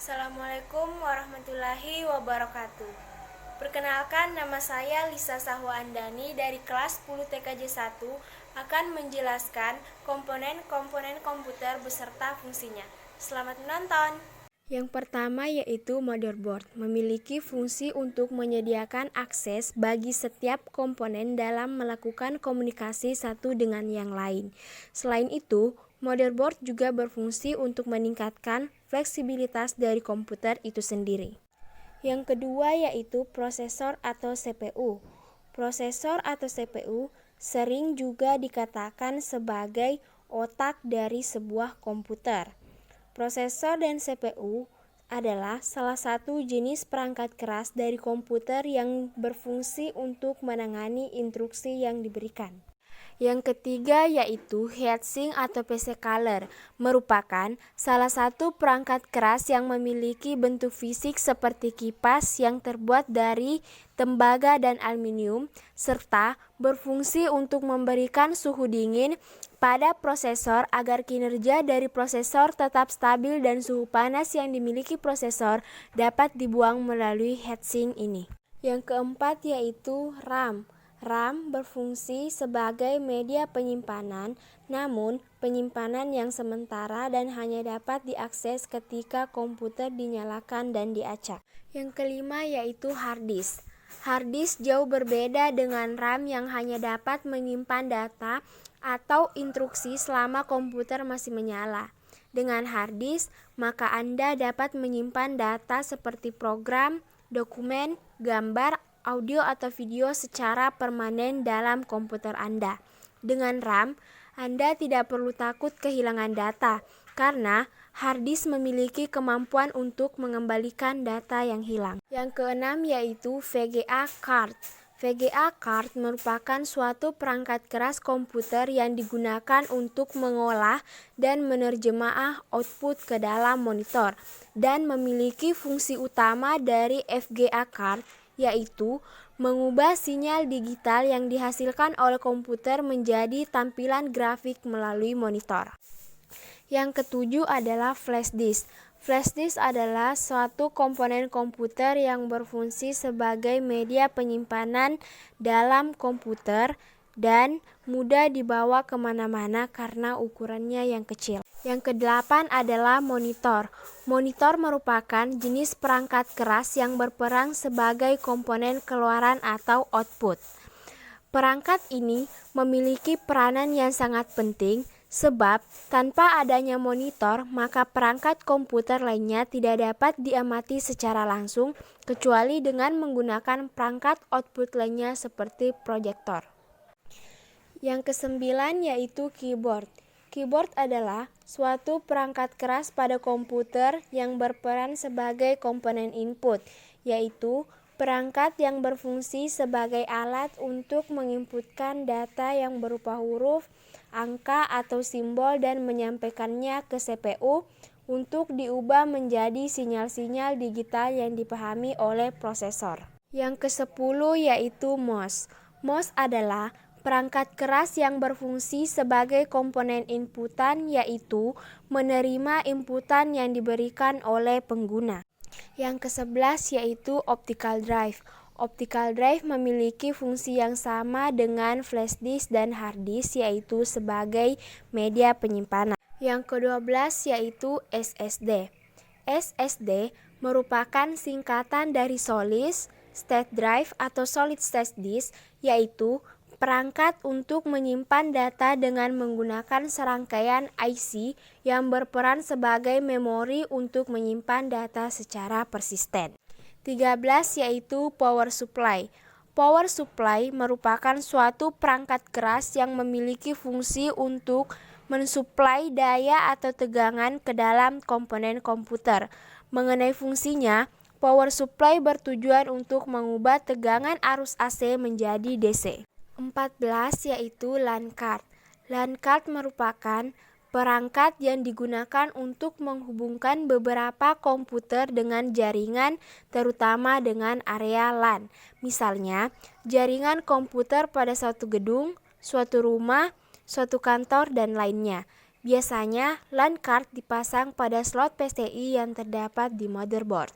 Assalamualaikum warahmatullahi wabarakatuh. Perkenalkan, nama saya Lisa Sahwaandani dari kelas 10 TKJ 1 akan menjelaskan komponen-komponen komputer beserta fungsinya. Selamat menonton. Yang pertama yaitu motherboard, memiliki fungsi untuk menyediakan akses bagi setiap komponen dalam melakukan komunikasi satu dengan yang lain. Selain itu, motherboard juga berfungsi untuk meningkatkan fleksibilitas dari komputer itu sendiri. Yang kedua yaitu prosesor atau CPU. Prosesor atau CPU sering juga dikatakan sebagai otak dari sebuah komputer. Prosesor dan CPU adalah salah satu jenis perangkat keras dari komputer yang berfungsi untuk menangani instruksi yang diberikan. Yang ketiga yaitu heatsink atau PC Color, merupakan salah satu perangkat keras yang memiliki bentuk fisik seperti kipas yang terbuat dari tembaga dan aluminium, serta berfungsi untuk memberikan suhu dingin pada prosesor agar kinerja dari prosesor tetap stabil dan suhu panas yang dimiliki prosesor dapat dibuang melalui heatsink ini. Yang keempat yaitu RAM. RAM berfungsi sebagai media penyimpanan, namun penyimpanan yang sementara dan hanya dapat diakses ketika komputer dinyalakan dan diacak. Yang kelima yaitu hard disk. Hard disk jauh berbeda dengan RAM yang hanya dapat menyimpan data atau instruksi selama komputer masih menyala. Dengan hard disk, maka Anda dapat menyimpan data seperti program, dokumen, gambar, audio atau video secara permanen dalam komputer Anda. Dengan RAM, Anda tidak perlu takut kehilangan data, karena hard disk memiliki kemampuan untuk mengembalikan data yang hilang. Yang keenam yaitu VGA card. VGA card merupakan suatu perangkat keras komputer yang digunakan untuk mengolah dan menerjemah output ke dalam monitor, dan memiliki fungsi utama dari VGA card yaitu mengubah sinyal digital yang dihasilkan oleh komputer menjadi tampilan grafik melalui monitor. Yang ketujuh adalah flash disk. Flash disk adalah suatu komponen komputer yang berfungsi sebagai media penyimpanan dalam komputer dan mudah dibawa kemana-mana karena ukurannya yang kecil. Yang kedelapan adalah monitor. Monitor merupakan jenis perangkat keras yang berperan sebagai komponen keluaran atau output. Perangkat ini memiliki peranan yang sangat penting, sebab tanpa adanya monitor, maka perangkat komputer lainnya tidak dapat diamati secara langsung, kecuali dengan menggunakan perangkat output lainnya seperti proyektor. Yang kesembilan yaitu keyboard. Keyboard adalah suatu perangkat keras pada komputer yang berperan sebagai komponen input, yaitu perangkat yang berfungsi sebagai alat untuk menginputkan data yang berupa huruf, angka, atau simbol dan menyampaikannya ke CPU untuk diubah menjadi sinyal-sinyal digital yang dipahami oleh prosesor. Yang ke-10 yaitu mouse. Mouse adalah perangkat keras yang berfungsi sebagai komponen inputan, yaitu menerima inputan yang diberikan oleh pengguna. Yang ke-11 yaitu optical drive. Optical drive memiliki fungsi yang sama dengan flash disk dan hard disk, yaitu sebagai media penyimpanan. Yang ke-12 yaitu SSD. SSD merupakan singkatan dari solid state drive atau solid state disk, yaitu perangkat untuk menyimpan data dengan menggunakan serangkaian IC yang berperan sebagai memori untuk menyimpan data secara persisten. 13 yaitu power supply. Power supply merupakan suatu perangkat keras yang memiliki fungsi untuk mensuplai daya atau tegangan ke dalam komponen komputer. Mengenai fungsinya, power supply bertujuan untuk mengubah tegangan arus AC menjadi DC. 14 yaitu LAN card. LAN card merupakan perangkat yang digunakan untuk menghubungkan beberapa komputer dengan jaringan, terutama dengan area LAN. Misalnya, jaringan komputer pada suatu gedung, suatu rumah, suatu kantor, dan lainnya. Biasanya, LAN card dipasang pada slot PCI yang terdapat di motherboard.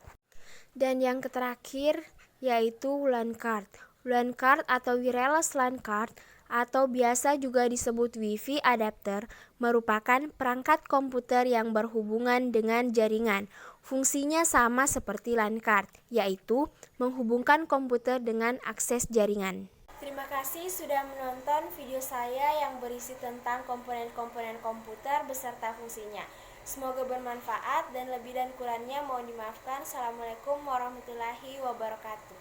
Dan yang terakhir yaitu LAN card. LAN card atau wireless LAN card atau biasa juga disebut Wi-Fi adapter merupakan perangkat komputer yang berhubungan dengan jaringan. Fungsinya sama seperti LAN card, yaitu menghubungkan komputer dengan akses jaringan. Terima kasih sudah menonton video saya yang berisi tentang komponen-komponen komputer beserta fungsinya. Semoga bermanfaat dan lebih dan kurangnya mohon dimaafkan. Assalamualaikum warahmatullahi wabarakatuh.